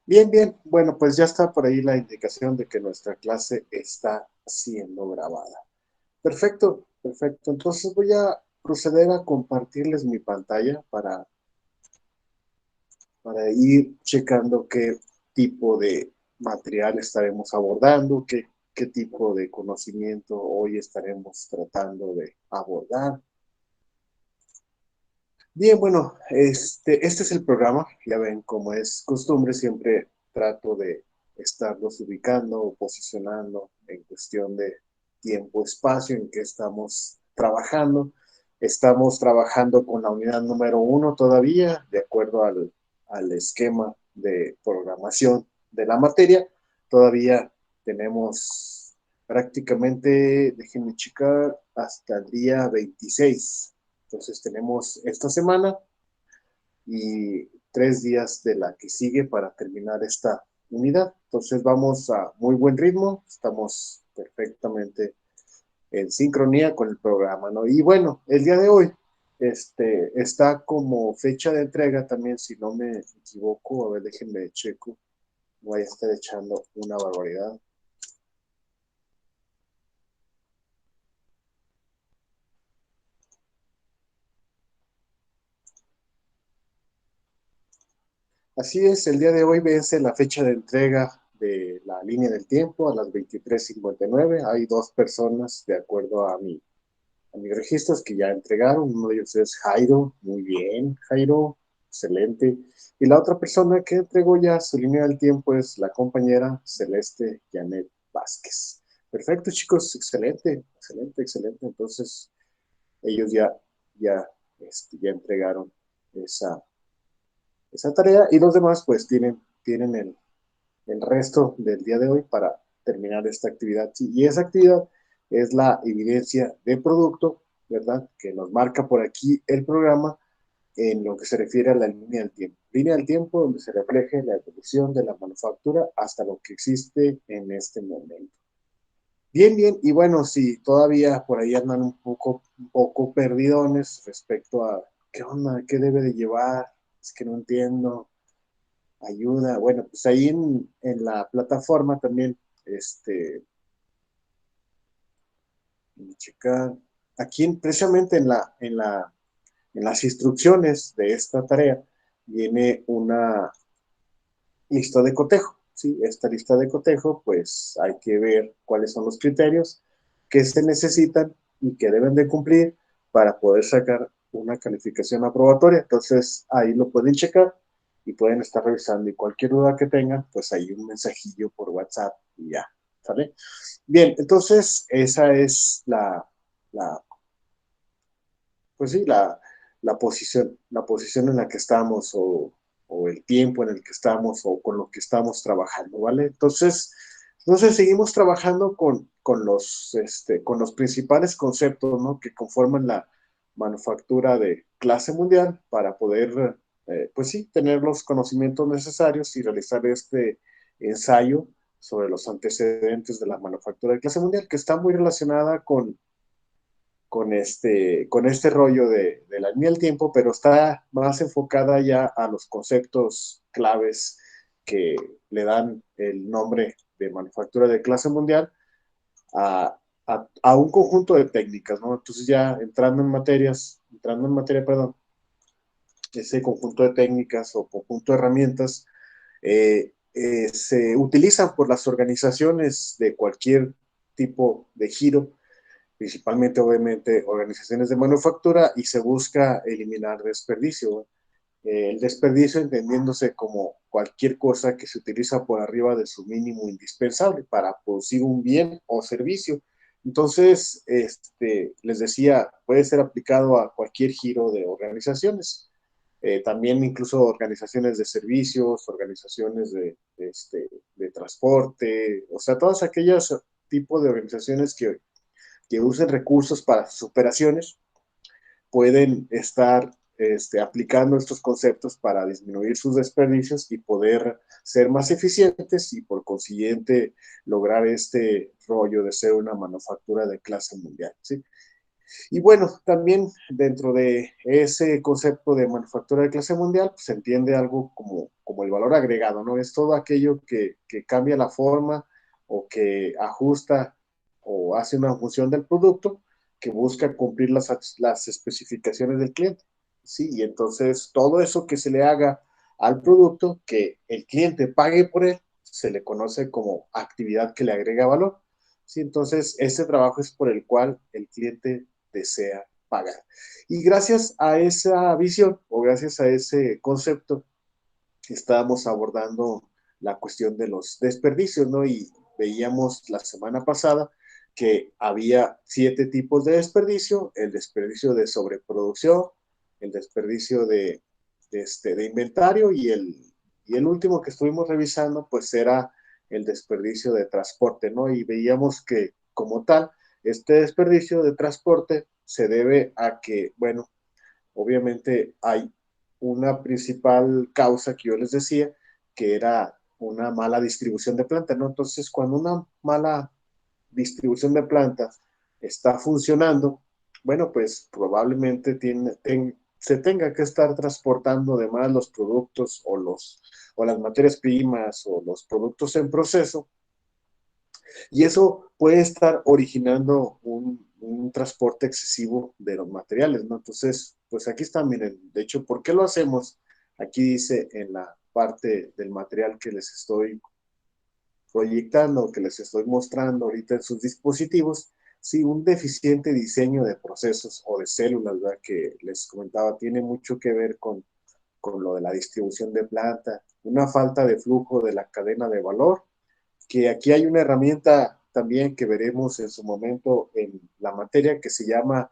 Bien, bien. Bueno, pues ya está por ahí la indicación de que nuestra clase está siendo grabada. Perfecto, perfecto. Entonces voy a proceder a compartirles mi pantalla para ir checando qué tipo de material estaremos abordando, qué tipo de conocimiento hoy estaremos tratando de abordar. Bien, bueno, este es el programa. Ya ven, como es costumbre, siempre trato de estarlos ubicando o posicionando en cuestión de tiempo, espacio en que estamos trabajando. Estamos trabajando con la unidad número uno todavía, de acuerdo al esquema de programación de la materia. Todavía tenemos prácticamente, déjenme checar, hasta el día 26. Entonces tenemos esta semana y 3 días de la que sigue para terminar esta unidad. Entonces vamos a muy buen ritmo, estamos perfectamente en sincronía con el programa, ¿no? Y bueno, el día de hoy está como fecha de entrega también, si no me equivoco, a ver, déjenme checo, voy a estar echando una barbaridad. Así es, el día de hoy vence la fecha de entrega de la línea del tiempo a las 23:59. Hay dos personas, de acuerdo a mis registros, que ya entregaron. Uno de ellos es Jairo. Muy bien, Jairo. Excelente. Y la otra persona que entregó ya su línea del tiempo es la compañera Celeste Janet Vázquez. Perfecto, chicos. Excelente, excelente, excelente. Entonces, ellos ya, ya entregaron esa, esa tarea y los demás pues tienen el resto del día de hoy para terminar esta actividad. Sí, y esa actividad es la evidencia de producto, ¿verdad? Que nos marca por aquí el programa en lo que se refiere a la línea del tiempo. Línea del tiempo donde se refleje la evolución de la manufactura hasta lo que existe en este momento. Bien, bien, y bueno, si todavía por ahí andan un poco perdidones respecto a qué onda, qué debe de llevar, es que no entiendo, ayuda. Bueno, pues ahí en la plataforma también, checar, aquí precisamente en las instrucciones de esta tarea viene una lista de cotejo. ¿Sí? Esta lista de cotejo, pues hay que ver cuáles son los criterios que se necesitan y que deben de cumplir para poder sacar una calificación aprobatoria. Entonces, ahí lo pueden checar y pueden estar revisando. Y cualquier duda que tengan, pues hay un mensajillo por WhatsApp y ya. ¿Sale? Bien, entonces esa es la pues sí, la posición en la que estamos o el tiempo en el que estamos o con lo que estamos trabajando, ¿vale? Entonces seguimos trabajando con los principales conceptos, ¿no? Que conforman la manufactura de clase mundial para poder, pues sí, tener los conocimientos necesarios y realizar este ensayo sobre los antecedentes de la manufactura de clase mundial, que está muy relacionada con este rollo de la línea del tiempo, pero está más enfocada ya a los conceptos claves que le dan el nombre de manufactura de clase mundial a, a un conjunto de técnicas, ¿no? Entonces ya entrando en materia, perdón, ese conjunto de técnicas o conjunto de herramientas se utilizan por las organizaciones de cualquier tipo de giro, principalmente obviamente organizaciones de manufactura, y se busca eliminar desperdicio. El desperdicio entendiéndose como cualquier cosa que se utiliza por arriba de su mínimo indispensable para producir un bien o servicio. Entonces, les decía, puede ser aplicado a cualquier giro de organizaciones. También incluso organizaciones de servicios, organizaciones de transporte, o sea, todas aquellas tipos de organizaciones que usen recursos para sus operaciones pueden estar aplicando estos conceptos para disminuir sus desperdicios y poder ser más eficientes y por consiguiente lograr este rollo de ser una manufactura de clase mundial. ¿Sí? Y bueno, también dentro de ese concepto de manufactura de clase mundial, pues, se entiende algo como el valor agregado, ¿no? Es todo aquello que cambia la forma o que ajusta o hace una función del producto que busca cumplir las especificaciones del cliente, ¿sí? Y entonces todo eso que se le haga al producto, que el cliente pague por él, se le conoce como actividad que le agrega valor, ¿sí? Entonces ese trabajo es por el cual el cliente desea pagar. Y gracias a esa visión o gracias a ese concepto, estábamos abordando la cuestión de los desperdicios, ¿no? Y veíamos la semana pasada que había 7 tipos de desperdicio: el desperdicio de sobreproducción, el desperdicio de inventario y el último que estuvimos revisando pues era el desperdicio de transporte, ¿no? Y veíamos que como tal, este desperdicio de transporte se debe a que, bueno, obviamente hay una principal causa que yo les decía, que era una mala distribución de plantas, ¿no? Entonces, cuando una mala distribución de plantas está funcionando, bueno, pues probablemente se tenga que estar transportando además los productos o las materias primas o los productos en proceso, y eso puede estar originando un transporte excesivo de los materiales, ¿no? Entonces, pues aquí está, miren, de hecho, ¿por qué lo hacemos? Aquí dice en la parte del material que les estoy proyectando, que les estoy mostrando ahorita en sus dispositivos, sí, un deficiente diseño de procesos o de células, ¿verdad? Que les comentaba, tiene mucho que ver con lo de la distribución de planta, una falta de flujo de la cadena de valor, que aquí hay una herramienta también que veremos en su momento en la materia que se llama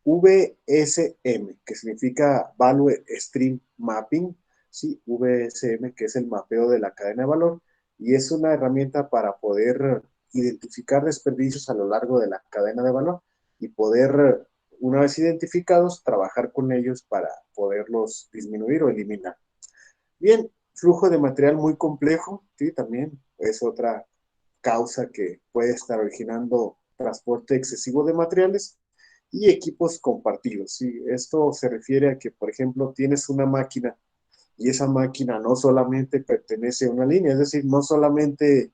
VSM, que significa Value Stream Mapping, ¿sí? VSM, que es el mapeo de la cadena de valor, y es una herramienta para poder identificar desperdicios a lo largo de la cadena de valor y poder, una vez identificados, trabajar con ellos para poderlos disminuir o eliminar. Bien, flujo de material muy complejo, sí, también es otra causa que puede estar originando transporte excesivo de materiales y equipos compartidos. ¿Sí? Esto se refiere a que, por ejemplo, tienes una máquina y esa máquina no solamente pertenece a una línea, es decir, no solamente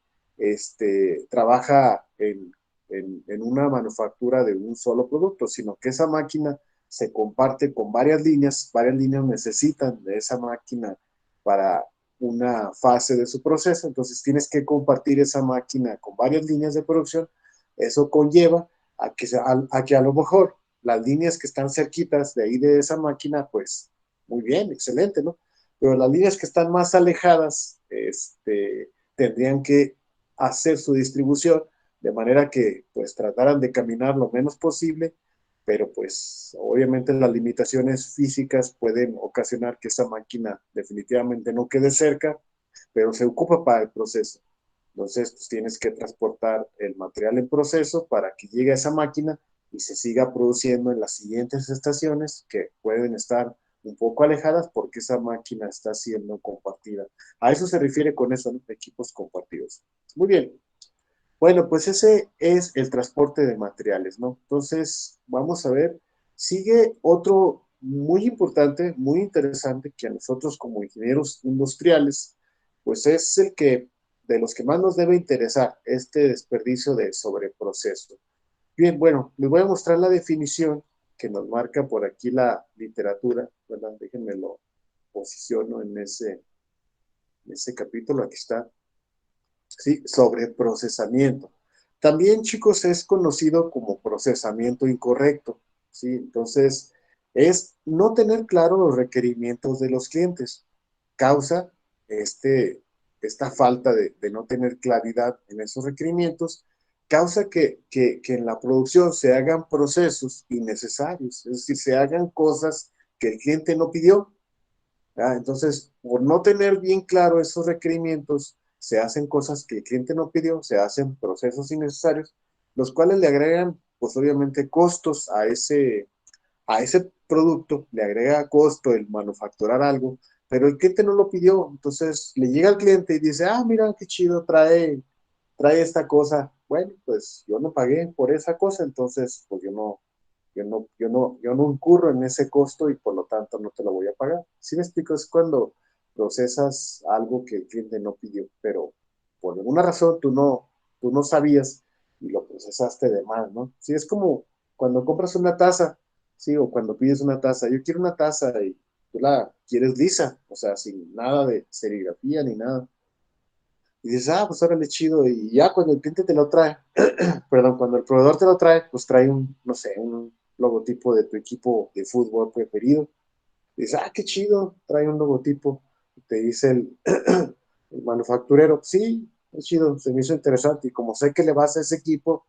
trabaja en una manufactura de un solo producto, sino que esa máquina se comparte con varias líneas necesitan de esa máquina para una fase de su proceso, entonces tienes que compartir esa máquina con varias líneas de producción, eso conlleva a que a lo mejor las líneas que están cerquitas de ahí de esa máquina, pues muy bien, excelente, ¿no? Pero las líneas que están más alejadas tendrían que hacer su distribución de manera que pues trataran de caminar lo menos posible, pero pues obviamente las limitaciones físicas pueden ocasionar que esa máquina definitivamente no quede cerca, pero se ocupa para el proceso. Entonces, pues tienes que transportar el material en proceso para que llegue a esa máquina y se siga produciendo en las siguientes estaciones que pueden estar un poco alejadas porque esa máquina está siendo compartida. A eso se refiere con eso, ¿no? Equipos compartidos. Muy bien. Bueno, pues ese es el transporte de materiales, ¿no? Entonces, vamos a ver, sigue otro muy importante, muy interesante, que a nosotros como ingenieros industriales, pues es el que, de los que más nos debe interesar, este desperdicio de sobreproceso. Bien, bueno, les voy a mostrar la definición que nos marca por aquí la literatura, ¿verdad? Déjenme lo posiciono en ese capítulo, aquí está. ¿Sí? Sobre procesamiento. También, chicos, es conocido como procesamiento incorrecto, ¿sí? Entonces, es no tener claro los requerimientos de los clientes. Causa esta falta de no tener claridad en esos requerimientos, causa que en la producción se hagan procesos innecesarios, es decir, se hagan cosas que el cliente no pidió. ¿Ya? Entonces, por no tener bien claro esos requerimientos, se hacen cosas que el cliente no pidió, se hacen procesos innecesarios, los cuales le agregan, pues obviamente, costos a ese producto, le agrega costo el manufacturar algo, pero el cliente no lo pidió. Entonces, le llega al cliente y dice, ah, mira, qué chido, trae esta cosa. Bueno, pues yo no pagué por esa cosa, entonces, pues yo no incurro en ese costo y por lo tanto no te lo voy a pagar. ¿Sí me explico? Es cuando procesas algo que el cliente no pidió, pero por alguna razón tú no sabías y lo procesaste de más, ¿no? Sí, es como cuando compras una taza, sí, o cuando pides una taza. Yo quiero una taza y tú la quieres lisa, o sea, sin nada de serigrafía ni nada. Y dices, ah, pues órale, chido. Y ya cuando el cliente te lo trae, perdón, cuando el proveedor te lo trae, pues trae un, no sé, un logotipo de tu equipo de fútbol preferido. Y dices, ah, qué chido, trae un logotipo. Te dice el manufacturero, sí, es chido, se me hizo interesante. Y como sé que le vas a ese equipo,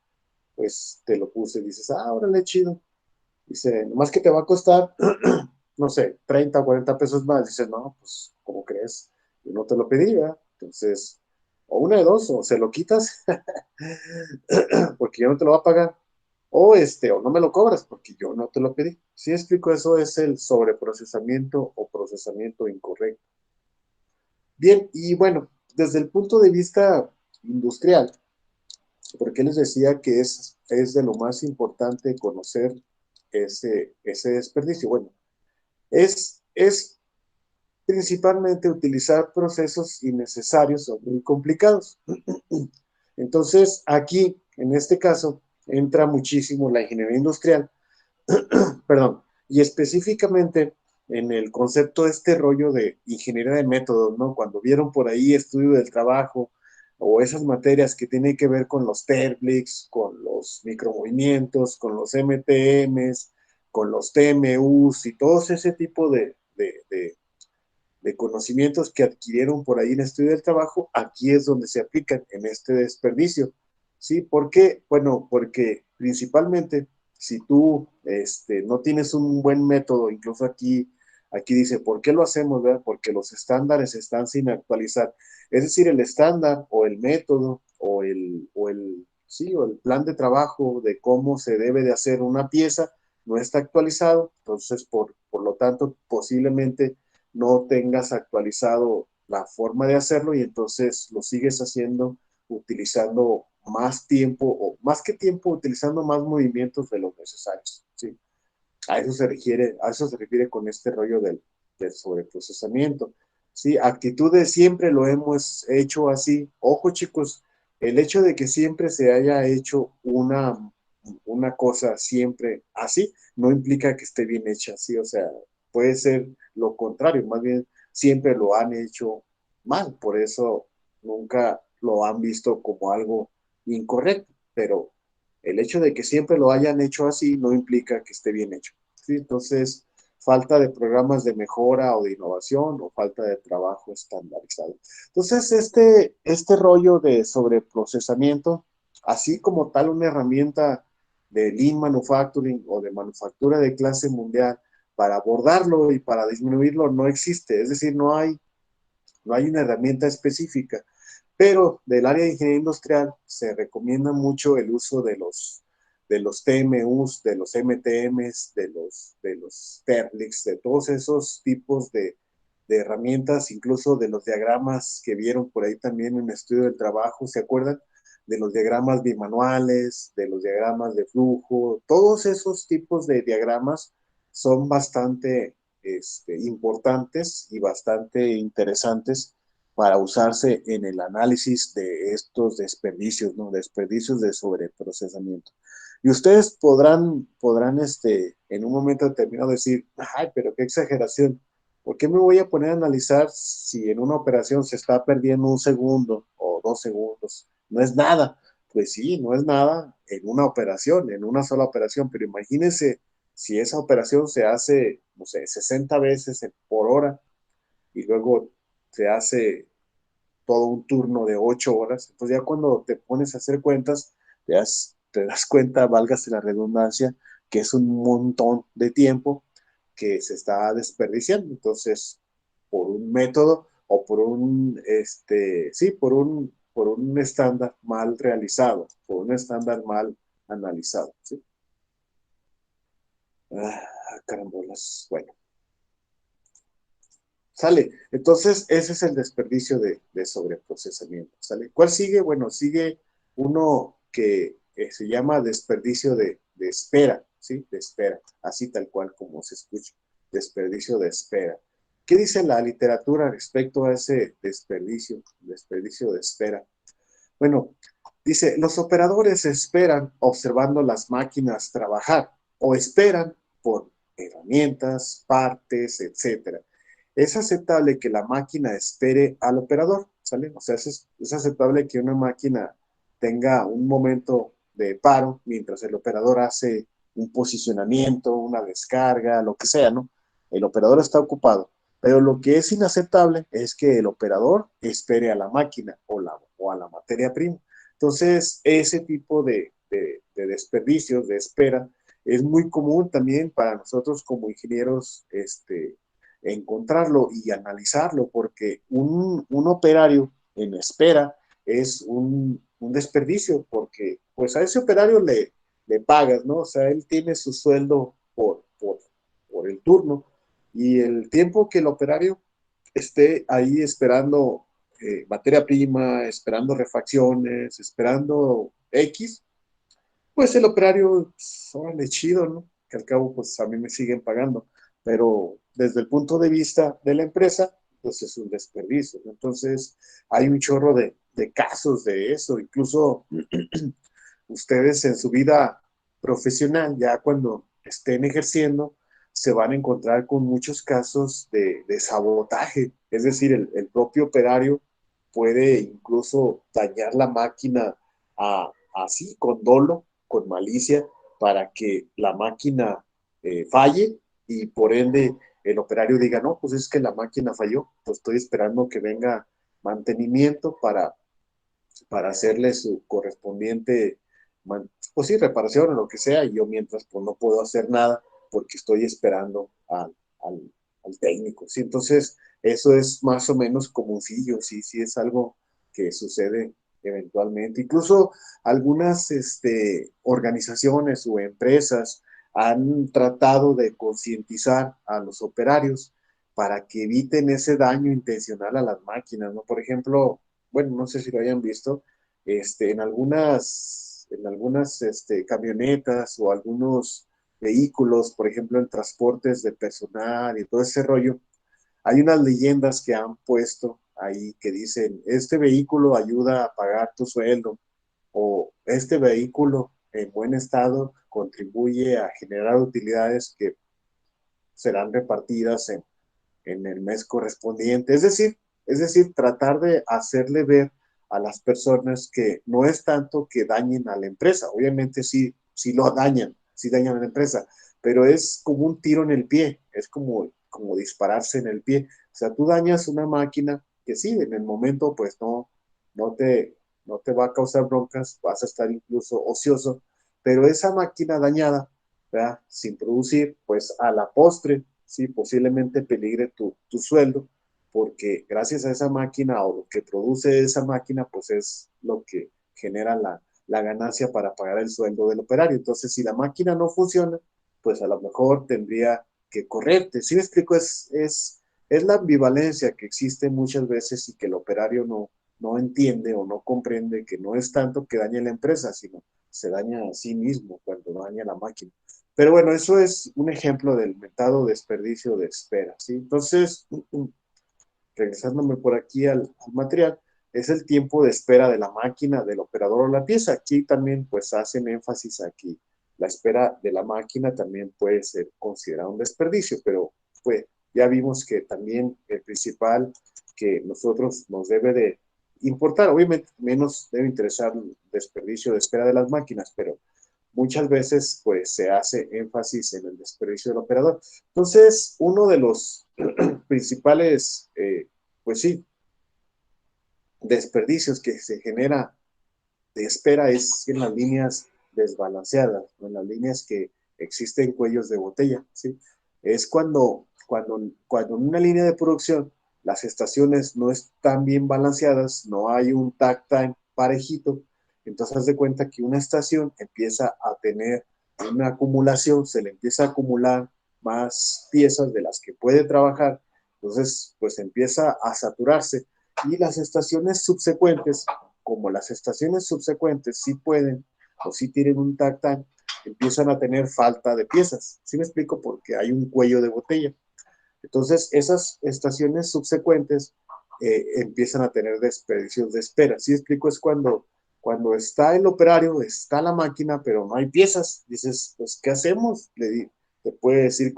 pues te lo puse. Y dices, ah, órale, chido. Dice, nomás que te va a costar, no sé, 30 o 40 pesos más. Dice, no, pues, ¿cómo crees? Yo no te lo pedí, ¿verdad? Entonces, o una de dos, o se lo quitas, porque yo no te lo voy a pagar, o no me lo cobras, porque yo no te lo pedí. Si explico, eso es el sobreprocesamiento o procesamiento incorrecto. Bien, y bueno, desde el punto de vista industrial, ¿por qué les decía que es de lo más importante conocer ese desperdicio? Bueno, es principalmente utilizar procesos innecesarios o muy complicados. Entonces, aquí, en este caso, entra muchísimo la ingeniería industrial, perdón, y específicamente en el concepto de este rollo de ingeniería de métodos, ¿no? Cuando vieron por ahí estudio del trabajo o esas materias que tienen que ver con los TERBLIX, con los micromovimientos, con los MTMs, con los TMUs y todos ese tipo de conocimientos que adquirieron por ahí en el estudio del trabajo, aquí es donde se aplican en este desperdicio. ¿Sí? ¿Por qué? Bueno, porque principalmente si tú no tienes un buen método, incluso aquí dice, ¿por qué lo hacemos? ¿Verdad? Porque los estándares están sin actualizar. Es decir, el estándar o el método o el plan de trabajo de cómo se debe de hacer una pieza no está actualizado, entonces por lo tanto posiblemente no tengas actualizado la forma de hacerlo y entonces lo sigues haciendo utilizando más tiempo o más que tiempo, utilizando más movimientos de los necesarios. ¿Sí? A eso se refiere con este rollo del sobreprocesamiento. ¿Sí? Actitudes siempre lo hemos hecho así. Ojo chicos, el hecho de que siempre se haya hecho una cosa siempre así, no implica que esté bien hecha así, o sea, puede ser lo contrario, más bien siempre lo han hecho mal, por eso nunca lo han visto como algo incorrecto, pero el hecho de que siempre lo hayan hecho así no implica que esté bien hecho. ¿Sí? Entonces, falta de programas de mejora o de innovación o falta de trabajo estandarizado. Entonces, este rollo de sobreprocesamiento, así como tal una herramienta de Lean Manufacturing o de manufactura de clase mundial para abordarlo y para disminuirlo, no existe. Es decir, no hay una herramienta específica. Pero del área de ingeniería industrial se recomienda mucho el uso de los TMUs, de los MTMs, de los TERLIX, de todos esos tipos de herramientas, incluso de los diagramas que vieron por ahí también en el estudio del trabajo, ¿se acuerdan? De los diagramas bimanuales, de los diagramas de flujo, todos esos tipos de diagramas son bastante importantes y bastante interesantes para usarse en el análisis de estos desperdicios, ¿no? Desperdicios de sobreprocesamiento. Y ustedes podrán en un momento determinado decir, ay, pero qué exageración. ¿Por qué me voy a poner a analizar si en una operación se está perdiendo un segundo o 2 segundos? No es nada. Pues sí, no es nada en una operación, en una sola operación, pero imagínense si esa operación se hace, no sé, 60 veces por hora y luego se hace todo un turno de 8 horas. Entonces ya cuando te pones a hacer cuentas, te das cuenta, válgase la redundancia, que es un montón de tiempo que se está desperdiciando. Entonces, por un método o sí, por un estándar mal realizado, por un estándar mal analizado. ¿Sí? Carambolas. Bueno, sale. Entonces, ese es el desperdicio de sobreprocesamiento. ¿Sale? ¿Cuál sigue? Bueno, sigue uno que se llama desperdicio de espera, ¿sí? De espera, así tal cual como se escucha, desperdicio de espera. ¿Qué dice la literatura respecto a ese desperdicio de espera? Bueno, dice, los operadores esperan observando las máquinas trabajar o esperan por herramientas, partes, etcétera. Es aceptable que la máquina espere al operador, ¿sale? O sea, es aceptable que una máquina tenga un momento de paro mientras el operador hace un posicionamiento, una descarga, lo que sea, ¿no? El operador está ocupado. Pero lo que es inaceptable es que el operador espere a la máquina o a la materia prima. Entonces, ese tipo de desperdicios, de espera, es muy común también para nosotros como ingenieros encontrarlo y analizarlo, porque un operario en espera es un desperdicio, porque pues a ese operario le pagas, ¿no? O sea, él tiene su sueldo por el turno y el tiempo que el operario esté ahí esperando materia prima, esperando refacciones, esperando X, pues el operario, pues, órale, chido, ¿no? Que al cabo, pues a mí me siguen pagando. Pero desde el punto de vista de la empresa, pues es un desperdicio, ¿no? Entonces, hay un chorro de casos de eso. Incluso ustedes en su vida profesional, ya cuando estén ejerciendo, se van a encontrar con muchos casos de sabotaje. Es decir, el propio operario puede incluso dañar la máquina así, con dolo, con malicia, para que la máquina falle y por ende el operario diga, no, pues es que la máquina falló, pues estoy esperando que venga mantenimiento para hacerle su correspondiente, pues sí, reparación o lo que sea, y yo mientras pues no puedo hacer nada porque estoy esperando al, al técnico, ¿sí? Entonces, eso es más o menos comuncillo, sí, sí es algo que sucede eventualmente. Incluso algunas organizaciones o empresas han tratado de concientizar a los operarios para que eviten ese daño intencional a las máquinas, ¿no? Por ejemplo, bueno, no sé si lo hayan visto, en algunas camionetas o algunos vehículos, por ejemplo, en transportes de personal y todo ese rollo, hay unas leyendas que han puesto ahí que dicen, este vehículo ayuda a pagar tu sueldo o este vehículo en buen estado contribuye a generar utilidades que serán repartidas en el mes correspondiente. Es decir, tratar de hacerle ver a las personas que no es tanto que dañen a la empresa, obviamente sí, sí dañan a la empresa, pero es como un tiro en el pie, es como dispararse en el pie. O sea, tú dañas una máquina que sí, en el momento pues no te, no te va a causar broncas, vas a estar incluso ocioso, pero esa máquina dañada, ¿verdad? Sin producir, pues a la postre sí, posiblemente peligre tu sueldo, porque gracias a esa máquina o lo que produce esa máquina, pues es lo que genera la ganancia para pagar el sueldo del operario. Entonces, si la máquina no funciona, pues a lo mejor tendría que correrte. ¿Sí me explico? Es la ambivalencia que existe muchas veces y que el operario no entiende o no comprende que no es tanto que dañe la empresa, sino se daña a sí mismo cuando daña la máquina. Pero bueno, eso es un ejemplo del mentado desperdicio de espera, ¿sí? Entonces, regresándome por aquí al material, es el tiempo de espera de la máquina, del operador o la pieza. Aquí también pues hacen énfasis aquí. La espera de la máquina también puede ser considerado un desperdicio, pero pues ya vimos que también el principal que nosotros nos debe de importar, obviamente menos debe interesar el desperdicio de espera de las máquinas, pero muchas veces pues se hace énfasis en el desperdicio del operador. Entonces, uno de los principales, pues sí, desperdicios que se genera de espera es en las líneas desbalanceadas, en las líneas que existen cuellos de botella, ¿sí? Es cuando en una línea de producción las estaciones no están bien balanceadas, no hay un takt time parejito, entonces haz de cuenta que una estación empieza a tener una acumulación, se le empieza a acumular más piezas de las que puede trabajar, entonces pues empieza a saturarse y las estaciones subsecuentes, como las estaciones subsecuentes sí pueden o sí tienen un takt time, empiezan a tener falta de piezas. ¿Sí me explico? Porque hay un cuello de botella. Entonces, esas estaciones subsecuentes empiezan a tener desperdicios de espera. ¿Sí explico? Es cuando está el operario, está la máquina, pero no hay piezas. Dices, pues, ¿qué hacemos? Te puede decir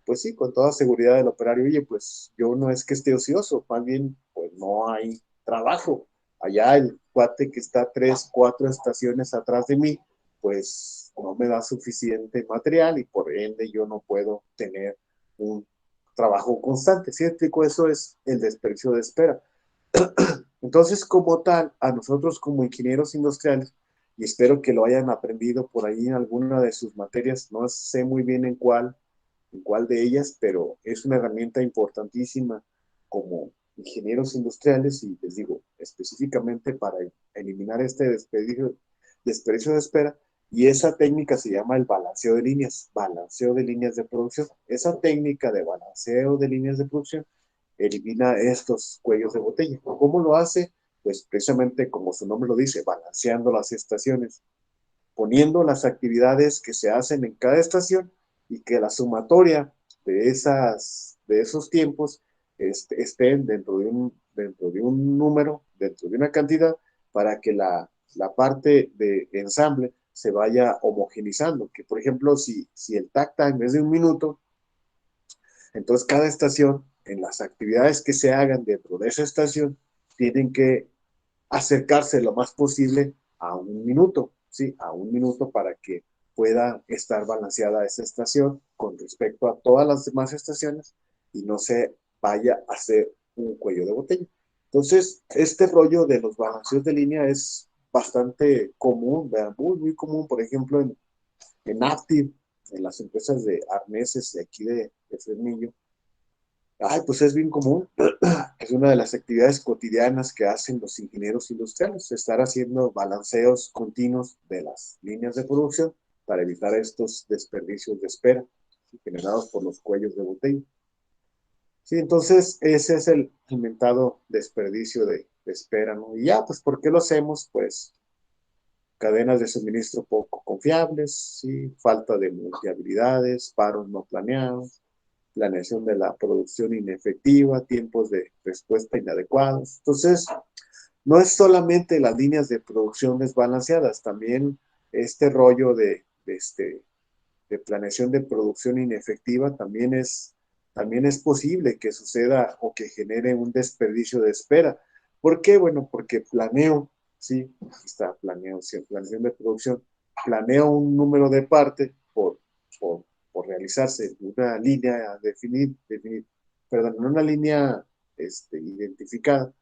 pues sí, con toda seguridad el operario, oye, pues yo no es que esté ocioso, más bien, pues no hay trabajo. Allá el cuate que está 3, 4 estaciones atrás de mí, pues no me da suficiente material y por ende yo no puedo tener un trabajo constante. ¿Sí explico? Eso es el desperdicio de espera. Entonces, como tal, a nosotros como ingenieros industriales, y espero que lo hayan aprendido por ahí en alguna de sus materias, no sé muy bien en cuál de ellas, pero es una herramienta importantísima como ingenieros industriales y les digo, específicamente para eliminar este desperdicio de espera, y esa técnica se llama el balanceo de líneas de producción. Esa técnica de balanceo de líneas de producción elimina estos cuellos de botella. ¿Cómo lo hace? Pues precisamente como su nombre lo dice, balanceando las estaciones, poniendo las actividades que se hacen en cada estación y que la sumatoria de esos tiempos estén dentro de un número, dentro de una cantidad, para que la parte de ensamble se vaya homogenizando. Que por ejemplo, si el takt time es de 1 minuto, entonces cada estación, en las actividades que se hagan dentro de esa estación, tienen que acercarse lo más posible a 1 minuto, ¿sí? A 1 minuto para que pueda estar balanceada esa estación con respecto a todas las demás estaciones y no se vaya a hacer un cuello de botella. Entonces, este rollo de los balanceos de línea es bastante común, ¿verdad? Muy, muy común, por ejemplo, en Aptiv, en las empresas de arneses de aquí de Fresnillo. Ay, pues es bien común. Es una de las actividades cotidianas que hacen los ingenieros industriales, estar haciendo balanceos continuos de las líneas de producción para evitar estos desperdicios de espera generados por los cuellos de botella. Sí, entonces ese es el inventado desperdicio de espera, ¿no? Y ya, pues, ¿por qué lo hacemos? Pues cadenas de suministro poco confiables, ¿sí? Falta de multihabilidades, paros no planeados, planeación de la producción inefectiva, tiempos de respuesta inadecuados. Entonces, no es solamente las líneas de producción desbalanceadas, también este rollo de planeación de producción inefectiva también es posible que suceda o que genere un desperdicio de espera. ¿Por qué? Bueno, porque planeo, sí, aquí está, planeo, sí, planeación de producción, planeo un número de parte por, por realizarse una línea perdón, una línea identificada,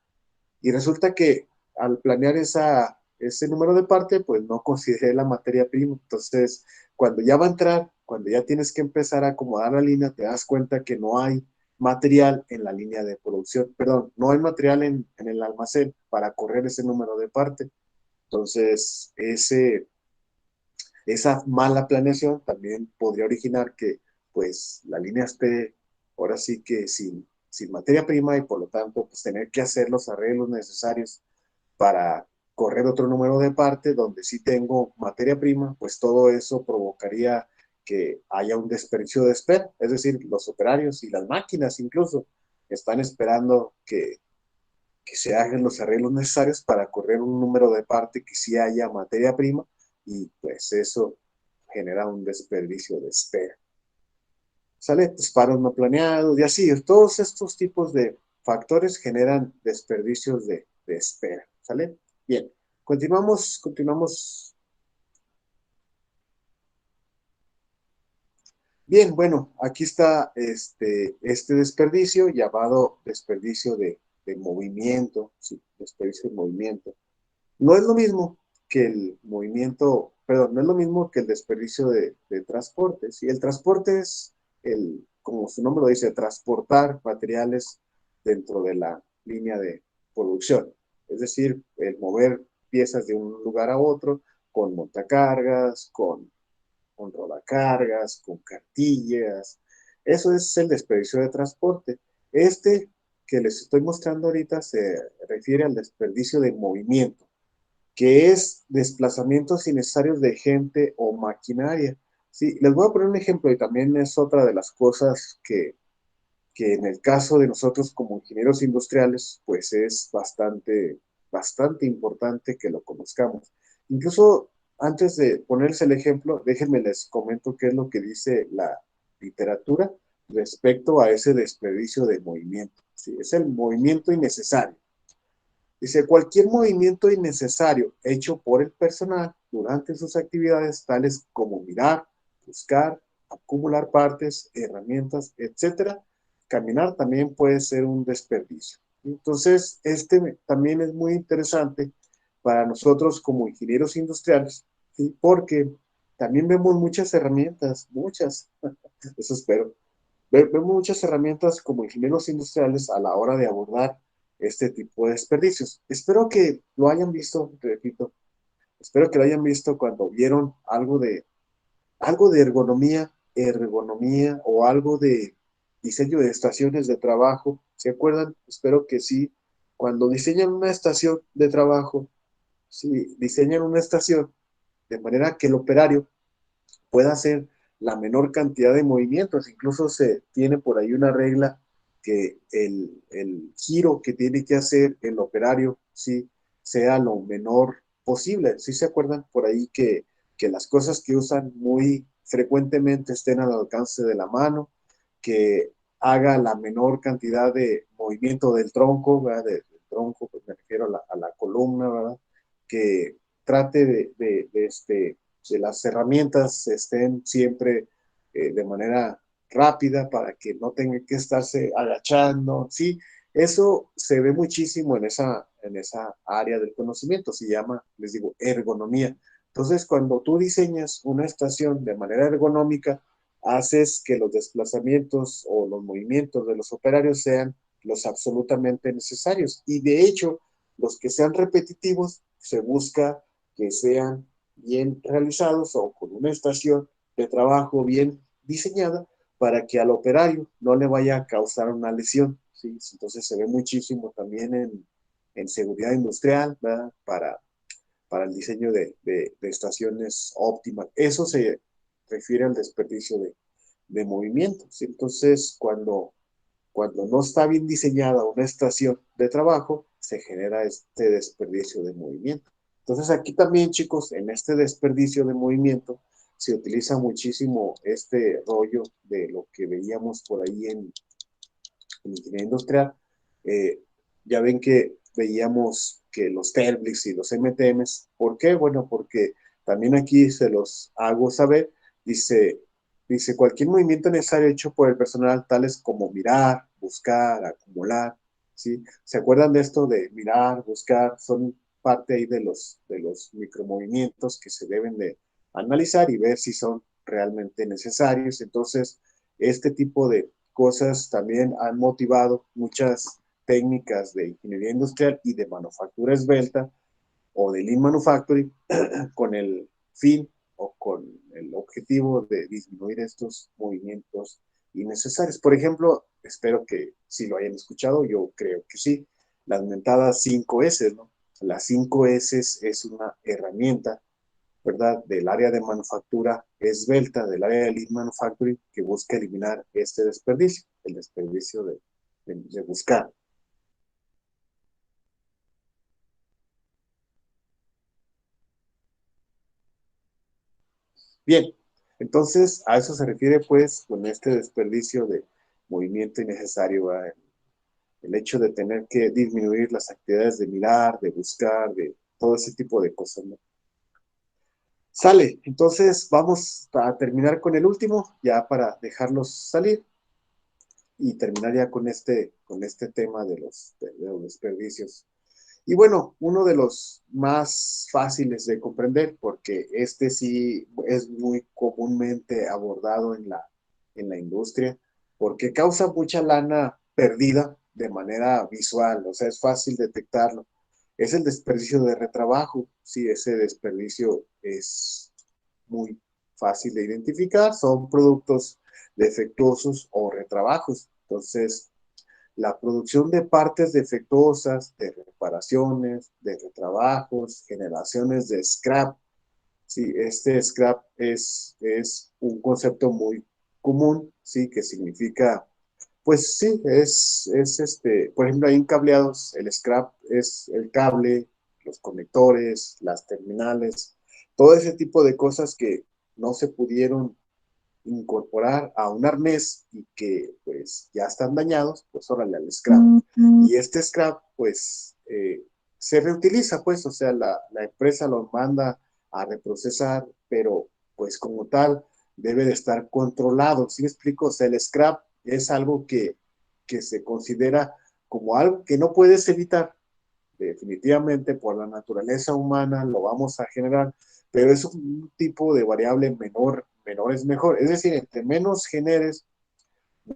y resulta que al planear ese número de parte, pues no consideré la materia prima. Entonces, cuando ya va a entrar, cuando ya tienes que empezar a acomodar la línea, te das cuenta que no hay material en la línea de producción, perdón, no hay material en el almacén para correr ese número de parte. Entonces, esa mala planeación también podría originar que pues la línea esté ahora sí que sin materia prima y por lo tanto pues tener que hacer los arreglos necesarios para correr otro número de parte donde sí tengo materia prima, pues todo eso provocaría que haya un desperdicio de espera, es decir, los operarios y las máquinas incluso están esperando que se hagan los arreglos necesarios para correr un número de parte que sí haya materia prima, y pues eso genera un desperdicio de espera. ¿Sale? Pues paros no planeados y así. Todos estos tipos de factores generan desperdicios de espera. ¿Sale? Bien. Continuamos. Bien, bueno, aquí está este desperdicio llamado desperdicio de movimiento. Sí, desperdicio de movimiento. No es lo mismo que el movimiento, perdón, no es lo mismo que el desperdicio de transporte. Si el transporte es, como su nombre lo dice, transportar materiales dentro de la línea de producción. Es decir, el mover piezas de un lugar a otro con montacargas, con rodacargas, con cartillas. Eso es el desperdicio de transporte. Este que les estoy mostrando ahorita se refiere al desperdicio de movimiento, que es desplazamientos innecesarios de gente o maquinaria. Sí, les voy a poner un ejemplo y también es otra de las cosas que en el caso de nosotros como ingenieros industriales, pues es bastante importante que lo conozcamos. Incluso antes de ponerles el ejemplo, déjenme les comento qué es lo que dice la literatura respecto a ese desperdicio de movimiento. Sí, es el movimiento innecesario. Dice, cualquier movimiento innecesario hecho por el personal durante sus actividades, tales como mirar, buscar, acumular partes, herramientas, etcétera, caminar también puede ser un desperdicio. Entonces, este también es muy interesante para nosotros como ingenieros industriales, ¿sí? Porque también vemos muchas herramientas, muchas, eso espero, vemos muchas herramientas como ingenieros industriales a la hora de abordar este tipo de desperdicios. Espero que lo hayan visto, repito, espero que lo hayan visto cuando vieron algo de ergonomía o algo de diseño de estaciones de trabajo. ¿Se acuerdan? Espero que sí. Cuando diseñan una estación de trabajo, sí, diseñan una estación de manera que el operario pueda hacer la menor cantidad de movimientos. Incluso se tiene por ahí una regla que el giro que tiene que hacer el operario sí, sea lo menor posible. ¿Sí se acuerdan por ahí que las cosas que usan muy frecuentemente estén al alcance de la mano, que haga la menor cantidad de movimiento del tronco, ¿verdad? Del tronco, pues me refiero a la columna, ¿verdad? Que trate de las herramientas estén siempre de manera rápida para que no tenga que estarse agachando, ¿sí? Eso se ve muchísimo en esa área del conocimiento, se llama, les digo, ergonomía. Entonces, cuando tú diseñas una estación de manera ergonómica, haces que los desplazamientos o los movimientos de los operarios sean los absolutamente necesarios. Y de hecho, los que sean repetitivos, se busca que sean bien realizados o con una estación de trabajo bien diseñada para que al operario no le vaya a causar una lesión. ¿Sí? Entonces se ve muchísimo también en seguridad industrial, ¿verdad? Para el diseño de estaciones óptimas. Eso se refiere al desperdicio de movimientos. Entonces, cuando no está bien diseñada una estación de trabajo, se genera este desperdicio de movimiento. Entonces aquí también, chicos, en este desperdicio de movimiento, se utiliza muchísimo este rollo de lo que veíamos por ahí en ingeniería industrial. Eh, ya ven que veíamos que los TERBLIX y los MTMs, ¿por qué? Bueno, porque también aquí se los hago saber, dice, dice cualquier movimiento necesario hecho por el personal, tales como mirar, buscar, acumular, ¿sí? ¿Se acuerdan de esto de mirar, buscar? Son parte ahí de los micromovimientos que se deben de analizar y ver si son realmente necesarios. Entonces, este tipo de cosas también han motivado muchas técnicas de ingeniería industrial y de manufactura esbelta o de lean manufacturing con el fin o con el objetivo de disminuir estos movimientos innecesarios. Por ejemplo, espero que si lo hayan escuchado, yo creo que sí, las mentadas 5S, ¿no? Las 5S es una herramienta, ¿verdad? Del área de manufactura esbelta, del área de lean manufacturing, que busca eliminar este desperdicio, el desperdicio de buscar. Bien, entonces a eso se refiere pues con este desperdicio de movimiento innecesario, ¿verdad? El hecho de tener que disminuir las actividades de mirar, de buscar, de todo ese tipo de cosas, ¿no? Sale, entonces vamos a terminar con el último, ya para dejarlos salir y terminar ya con este tema de los desperdicios. Y bueno, uno de los más fáciles de comprender, porque este sí es muy comúnmente abordado en la industria, porque causa mucha lana perdida de manera visual, o sea, es fácil detectarlo. Es el desperdicio de retrabajo. Sí, ese desperdicio es muy fácil de identificar, son productos defectuosos o retrabajos. Entonces, la producción de partes defectuosas, de reparaciones, de retrabajos, generaciones de scrap, Sí, este scrap es un concepto muy común, sí, que significa, pues sí, por ejemplo, ahí en cableados, el scrap es el cable, los conectores, las terminales, todo ese tipo de cosas que no se pudieron incorporar a un arnés y que pues ya están dañados, pues órale al scrap. Y este scrap pues se reutiliza pues, o sea, la empresa lo manda a reprocesar, pero pues como tal debe de estar controlado, ¿sí me explico? O sea, el scrap es algo que se considera como algo que no puedes evitar, definitivamente por la naturaleza humana lo vamos a generar, pero es un tipo de variable menor es mejor. Es decir, entre menos generes,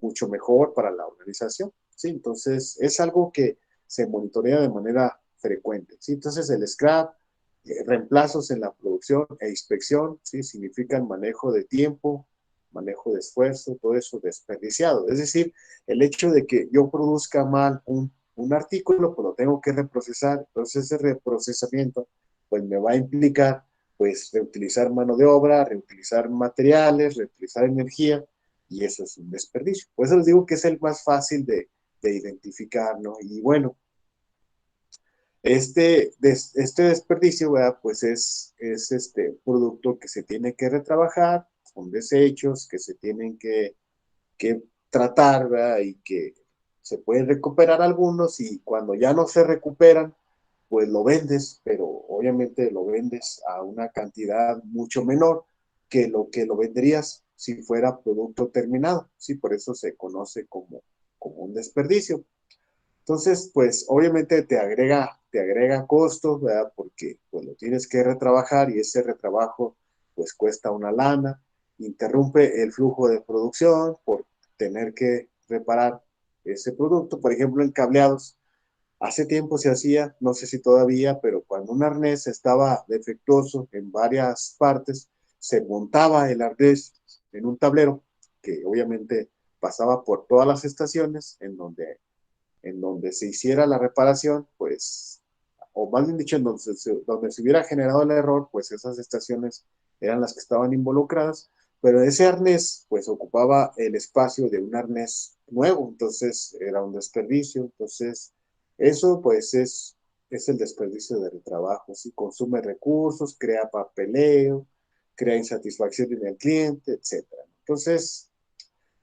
mucho mejor para la organización. ¿Sí? Entonces, es algo que se monitorea de manera frecuente. ¿Sí? Entonces, el scrap, reemplazos en la producción e inspección, ¿sí? Significan manejo de tiempo, manejo de esfuerzo, todo eso desperdiciado. Es decir, el hecho de que yo produzca mal un artículo, pues lo tengo que reprocesar. Entonces, ese reprocesamiento, pues me va a implicar, pues, reutilizar mano de obra, reutilizar materiales, reutilizar energía, y eso es un desperdicio. Por eso les digo que es el más fácil de identificar, ¿no? Y bueno, este desperdicio, ¿verdad? Pues es este producto que se tiene que retrabajar, son desechos que se tienen que tratar, ¿verdad? Y que se pueden recuperar algunos y cuando ya no se recuperan, pues lo vendes, pero obviamente lo vendes a una cantidad mucho menor que lo venderías si fuera producto terminado, ¿sí? Por eso se conoce como un desperdicio. Entonces, pues obviamente te agrega costos, ¿verdad? Porque pues lo tienes que retrabajar y ese retrabajo pues cuesta una lana, interrumpe el flujo de producción por tener que reparar ese producto. Por ejemplo, en cableados, hace tiempo se hacía, no sé si todavía, pero cuando un arnés estaba defectuoso en varias partes, se montaba el arnés en un tablero que obviamente pasaba por todas las estaciones en donde se hiciera la reparación, pues, o más bien dicho, donde se hubiera generado el error, pues esas estaciones eran las que estaban involucradas, pero ese arnés, pues, ocupaba el espacio de un arnés nuevo, entonces era un desperdicio, entonces eso, pues, es el desperdicio del trabajo, ¿sí? Consume recursos, crea papeleo, crea insatisfacción en el cliente, etcétera. Entonces,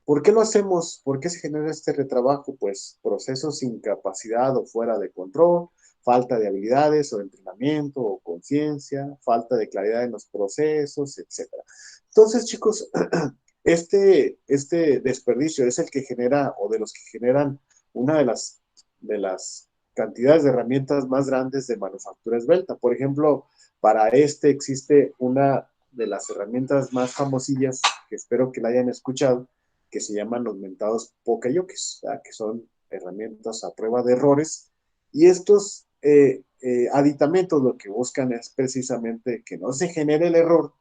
¿por qué lo hacemos? ¿Por qué se genera este retrabajo? Pues procesos sin capacidad o fuera de control, falta de habilidades o entrenamiento o conciencia, falta de claridad en los procesos, etcétera. Entonces, chicos, este desperdicio es el que genera o de los que generan una de las cantidades de herramientas más grandes de manufactura esbelta. Por ejemplo, para este existe una de las herramientas más famosillas, que espero que la hayan escuchado, que se llaman los mentados pokayokes, ¿verdad? Que son herramientas a prueba de errores. Y estos aditamentos lo que buscan es precisamente que no se genere el error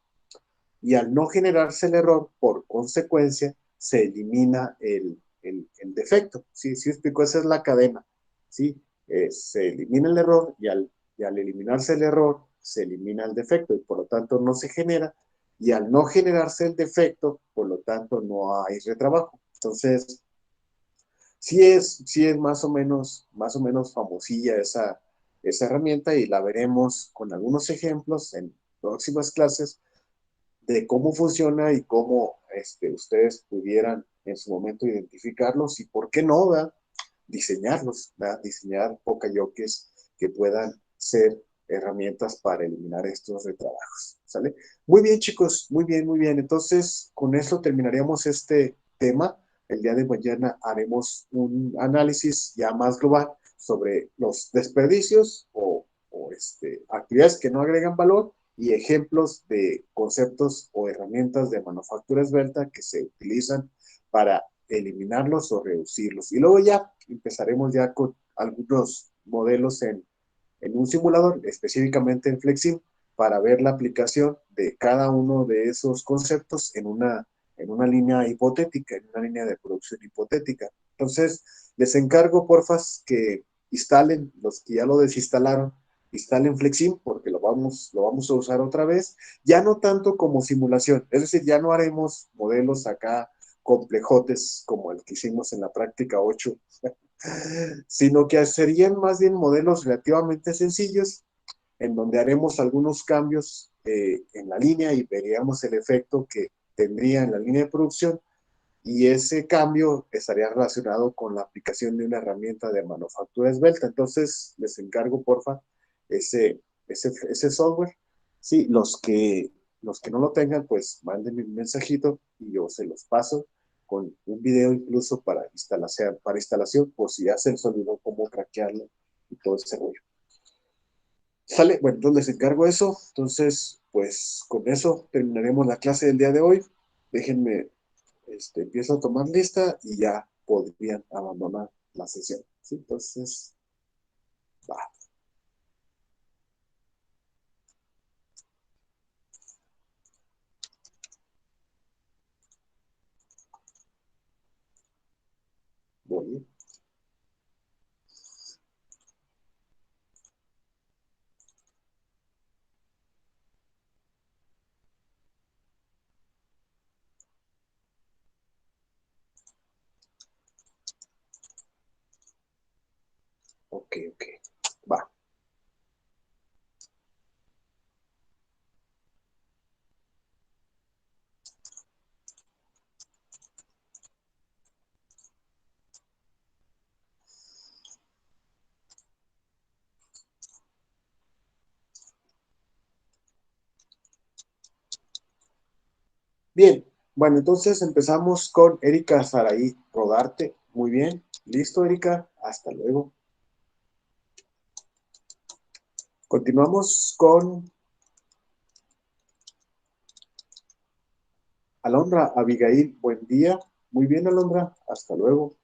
y al no generarse el error, por consecuencia, se elimina el defecto. ¿Sí? ¿Sí explico? Esa es la cadena. ¿Sí? Se elimina el error y al eliminarse el error, se elimina el defecto y por lo tanto no se genera. Y al no generarse el defecto, por lo tanto no hay retrabajo. Entonces, sí es más o menos famosilla esa herramienta y la veremos con algunos ejemplos en próximas clases de cómo funciona y cómo ustedes pudieran en su momento identificarlos y por qué no, ¿verdad? Diseñarlos, ¿verdad? Diseñar pokayokes que puedan ser herramientas para eliminar estos retrabajos, ¿sale? Muy bien, chicos, muy bien, muy bien. Entonces, con eso terminaríamos este tema. El día de mañana haremos un análisis ya más global sobre los desperdicios o actividades que no agregan valor y ejemplos de conceptos o herramientas de manufactura esbelta que se utilizan para eliminarlos o reducirlos. Y luego ya empezaremos ya con algunos modelos en un simulador, específicamente en Flexim, para ver la aplicación de cada uno de esos conceptos en una línea hipotética, en una línea de producción hipotética. Entonces, les encargo, porfas, que instalen, los que ya lo desinstalaron, instalen Flexim, porque lo vamos lo vamos a usar otra vez, ya no tanto como simulación, es decir, ya no haremos modelos acá complejotes como el que hicimos en la práctica 8, sino que serían más bien modelos relativamente sencillos, en donde haremos algunos cambios en la línea y veríamos el efecto que tendría en la línea de producción, y ese cambio estaría relacionado con la aplicación de una herramienta de manufactura esbelta. Entonces, les encargo, porfa, ese software. Sí, los que no lo tengan, pues mándenme un mensajito y yo se los paso con un video incluso para instalación, por si ya se les olvidó cómo craquearlo y todo ese rollo. Sale, bueno, entonces les encargo eso. Entonces, pues con eso terminaremos la clase del día de hoy. Déjenme, empiezo a tomar lista y ya podrían abandonar la sesión. ¿Sí? Entonces, va. Voy. Ok, ok. Va. Bien. Bueno, entonces empezamos con Erika Saraí Rodarte. Muy bien. Listo, Erika. Hasta luego. Continuamos con Alondra Abigail. Buen día. Muy bien, Alondra. Hasta luego.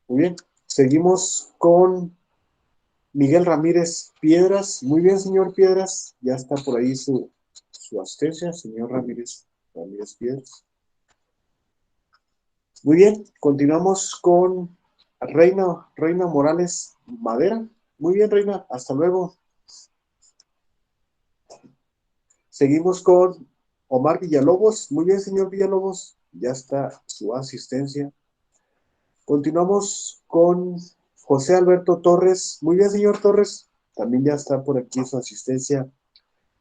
Muy bien. Seguimos con Miguel Ramírez Piedras. Muy bien, señor Piedras. Ya está por ahí su asistencia, señor Ramírez Piedras. Muy bien, continuamos con Reina Morales Madera. Muy bien, Reina, hasta luego. Seguimos con Omar Villalobos. Muy bien, señor Villalobos. Ya está su asistencia. Continuamos con José Alberto Torres. Muy bien, señor Torres. También ya está por aquí su asistencia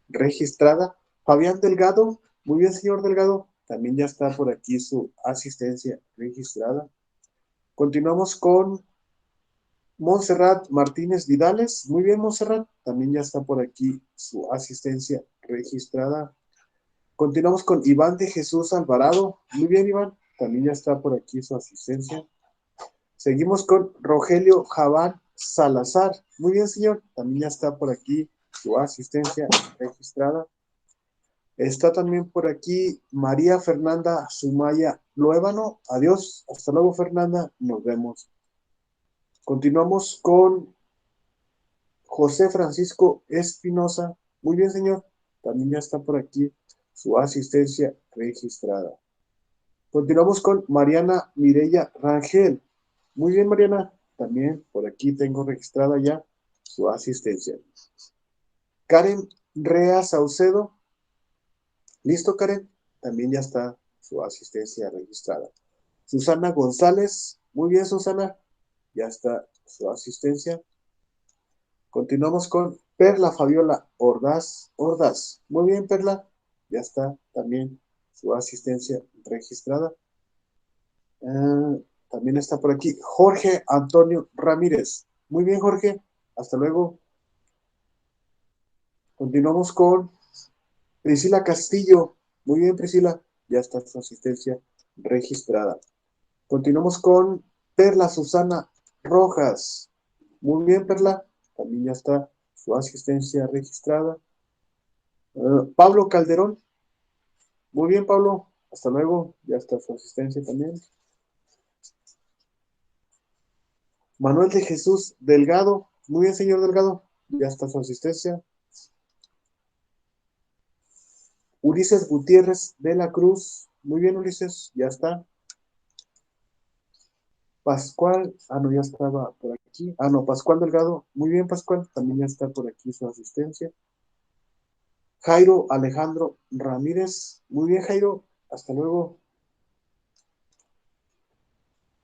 registrada. Fabián Delgado, muy bien, señor Delgado, también ya está por aquí su asistencia registrada. Continuamos con Montserrat Martínez Vidales, muy bien, Montserrat, también ya está por aquí su asistencia registrada. Continuamos con Iván de Jesús Alvarado, muy bien, Iván, también ya está por aquí su asistencia. Seguimos con Rogelio Javán Salazar, muy bien, señor, también ya está por aquí su asistencia registrada. Está también por aquí María Fernanda Sumaya Luébano. Adiós. Hasta luego, Fernanda. Nos vemos. Continuamos con José Francisco Espinosa. Muy bien, señor. También ya está por aquí su asistencia registrada. Continuamos con Mariana Mireya Rangel. Muy bien, Mariana. También por aquí tengo registrada ya su asistencia. Karen Rea Saucedo. Listo, Karen. También ya está su asistencia registrada. Susana González. Muy bien, Susana. Ya está su asistencia. Continuamos con Perla Fabiola Ordaz. Muy bien, Perla. Ya está también su asistencia registrada. También está por aquí Jorge Antonio Ramírez. Muy bien, Jorge. Hasta luego. Continuamos con Priscila Castillo. Muy bien, Priscila. Ya está su asistencia registrada. Continuamos con Perla Susana Rojas. Muy bien, Perla. También ya está su asistencia registrada. Pablo Calderón. Muy bien, Pablo. Hasta luego. Ya está su asistencia también. Manuel de Jesús Delgado. Muy bien, señor Delgado. Ya está su asistencia. Ulises Gutiérrez de la Cruz. Muy bien, Ulises. Ya está. Pascual, no, ya estaba por aquí. No, Pascual Delgado. Muy bien, Pascual, también ya está por aquí su asistencia. Jairo Alejandro Ramírez. Muy bien, Jairo. Hasta luego.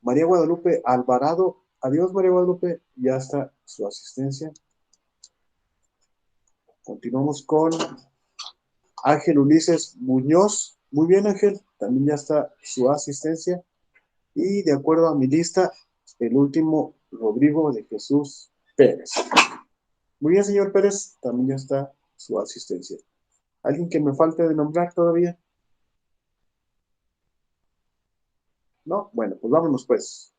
María Guadalupe Alvarado. Adiós, María Guadalupe. Ya está su asistencia. Continuamos con Ángel Ulises Muñoz. Muy bien, Ángel. También ya está su asistencia. Y de acuerdo a mi lista, el último, Rodrigo de Jesús Pérez. Muy bien, señor Pérez. También ya está su asistencia. ¿Alguien que me falte de nombrar todavía? No, bueno, pues vámonos pues.